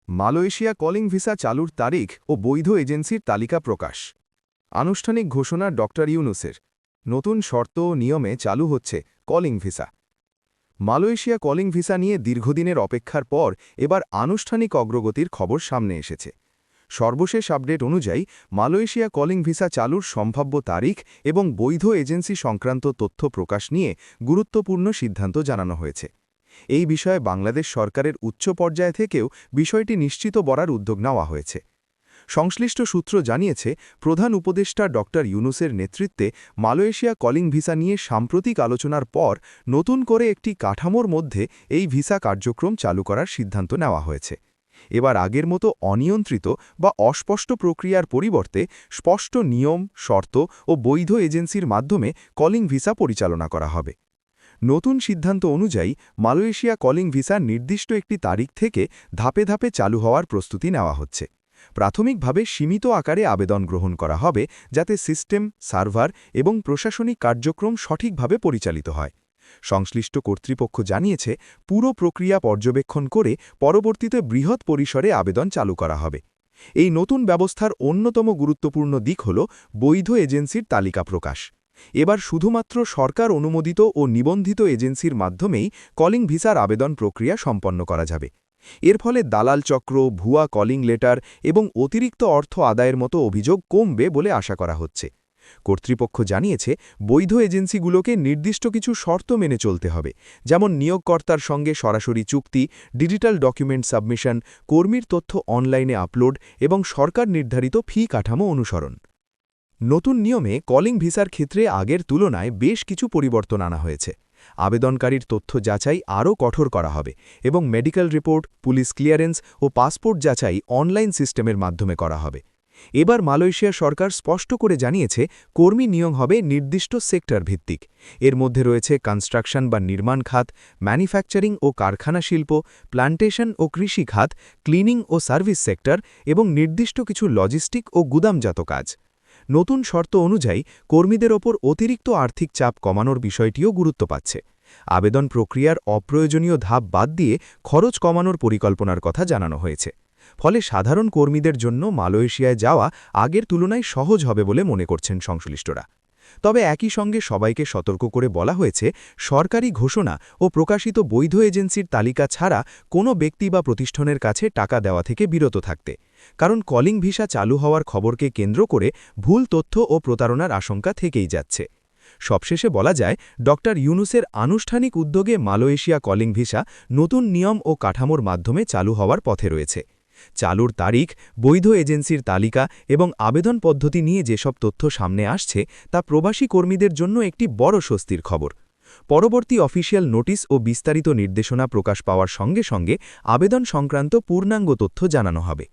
Malaysia calling visa চালুর তারিখ ও বৈধ এজেন্সির তালিকা প্রকাশ। আনুষ্ঠানিক ঘোষণা ড ইউনুসের। নতুন শর্ত ও নিয়মে চালু হচ্ছে calling visa. Malaysia calling visa নিয়ে দীর্ঘদিনের অপেক্ষার পর এবার আনুষ্ঠানিক অগ্রগতির খবর সামনে এসেছে। সর্বশেষ আপডেট অনুযায়ী মালয়েশিয়া কলিং ভিসা চালুর সম্ভাব্য তারিখ এবং বৈধ এজেন্সি সংক্রান্ত তথ্য প্রকাশ নিয়ে গুরুত্বপূর্ণ সিদ্ধান্ত জানানো হয়েছে। এই বিষয়ে বাংলাদেশ সরকারের উচ্চ পর্যায় থেকেও বিষয়টি নিশ্চিত করার উদ্যোগ নেওয়া হয়েছে। সংশ্লিষ্ট সূত্র জানিয়েছে, প্রধান উপদেষ্টা ড ইউনুসের নেতৃত্বে মালয়েশিয়া কলিং ভিসা নিয়ে সাম্প্রতিক আলোচনার পর নতুন করে একটি কাঠামোর মধ্যে এই ভিসা কার্যক্রম চালু করার সিদ্ধান্ত নেওয়া হয়েছে। এবার আগের মতো অনিয়ন্ত্রিত বা অস্পষ্ট প্রক্রিয়ার পরিবর্তে স্পষ্ট নিয়ম, শর্ত ও বৈধ এজেন্সির মাধ্যমে কলিং ভিসা পরিচালনা করা হবে। নতুন সিদ্ধান্ত অনুযায়ী মালয়েশিয়া কলিং ভিসা নির্দিষ্ট একটি তারিখ থেকে ধাপে ধাপে চালু হওয়ার প্রস্তুতি নেওয়া হচ্ছে। প্রাথমিকভাবে সীমিত আকারে আবেদন গ্রহণ করা হবে, যাতে সিস্টেম, সার্ভার এবং প্রশাসনিক কার্যক্রম সঠিকভাবে পরিচালিত হয়। সংশ্লিষ্ট কর্তৃপক্ষ জানিয়েছে, পুরো প্রক্রিয়া পর্যবেক্ষণ করে পরবর্তীতে বৃহৎ পরিসরে আবেদন চালু করা হবে। এই নতুন ব্যবস্থার অন্যতম গুরুত্বপূর্ণ দিক হল বৈধ এজেন্সির তালিকা প্রকাশ। এবার শুধুমাত্র সরকার অনুমোদিত ও নিবন্ধিত এজেন্সির মাধ্যমেই কলিং ভিসার আবেদন প্রক্রিয়া সম্পন্ন করা যাবে। এর ফলে দালাল চক্র, ভুয়া কলিং লেটার এবং অতিরিক্ত অর্থ আদায়ের মতো অভিযোগ কমবে বলে আশা করা হচ্ছে। কর্তৃপক্ষ জানিয়েছে, বৈধ এজেন্সিগুলোকে নির্দিষ্ট কিছু শর্ত মেনে চলতে হবে, যেমন নিয়োগকর্তার সঙ্গে সরাসরি চুক্তি, ডিজিটাল ডকুমেন্ট সাবমিশন, কর্মীর তথ্য অনলাইনে আপলোড এবং সরকার নির্ধারিত ফি কাঠামো অনুসরণ। নতুন নিয়মে কলিং ভিসার ক্ষেত্রে আগের তুলনায় বেশ কিছু পরিবর্তন আনা হয়েছে। আবেদনকারীর তথ্য যাচাই আরও কঠোর করা হবে এবং মেডিকেল রিপোর্ট, পুলিশ ক্লিয়ারেন্স ও পাসপোর্ট যাচাই অনলাইন সিস্টেমের মাধ্যমে করা হবে। এবার মালয়েশিয়া সরকার স্পষ্ট করে জানিয়েছে, কর্মী নিয়োগ হবে নির্দিষ্ট সেক্টর ভিত্তিক। এর মধ্যে রয়েছে কনস্ট্রাকশন বা নির্মাণ খাত, ম্যানুফ্যাকচারিং ও কারখানা শিল্প, প্ল্যান্টেশন ও কৃষি খাত, ক্লিনিং ও সার্ভিস সেক্টর এবং নির্দিষ্ট কিছু লজিস্টিক ও গুদামজাত কাজ। নতুন শর্ত অনুযায়ী কর্মীদের ওপর অতিরিক্ত আর্থিক চাপ কমানোর বিষয়টিও গুরুত্ব পাচ্ছে। আবেদন প্রক্রিয়ার অপ্রয়োজনীয় ধাপ বাদ দিয়ে খরচ কমানোর পরিকল্পনার কথা জানানো হয়েছে। ফলে সাধারণ কর্মীদের জন্য মালয়েশিয়ায় যাওয়া আগের তুলনায় সহজ হবে বলে মনে করছেন সংশ্লিষ্টরা। তবে একই সঙ্গে সবাইকে সতর্ক করে বলা হয়েছে, সরকারি ঘোষণা ও প্রকাশিত বৈধ এজেন্সির তালিকা ছাড়া কোনো ব্যক্তি বা প্রতিষ্ঠানের কাছে টাকা দেওয়া থেকে বিরত থাকতে। কারণ কলিং ভিসা চালু হওয়ার খবরকে কেন্দ্র করে ভুল তথ্য ও প্রতারণার আশঙ্কা থেকেই যাচ্ছে। সবশেষে বলা যায়, ড ইউনুসের আনুষ্ঠানিক উদ্যোগে মালয়েশিয়া কলিং ভিসা নতুন নিয়ম ও কাঠামোর মাধ্যমে চালু হওয়ার পথে রয়েছে। চালুর তারিখ, বৈধ এজেন্সির তালিকা এবং আবেদন পদ্ধতি নিয়ে যেসব তথ্য সামনে আসছে, তা প্রবাসী কর্মীদের জন্য একটি বড় স্বস্তির খবর। পরবর্তী অফিসিয়াল নোটিশ ও বিস্তারিত নির্দেশনা প্রকাশ পাওয়ার সঙ্গে সঙ্গে আবেদন সংক্রান্ত পূর্ণাঙ্গ তথ্য জানানো হবে।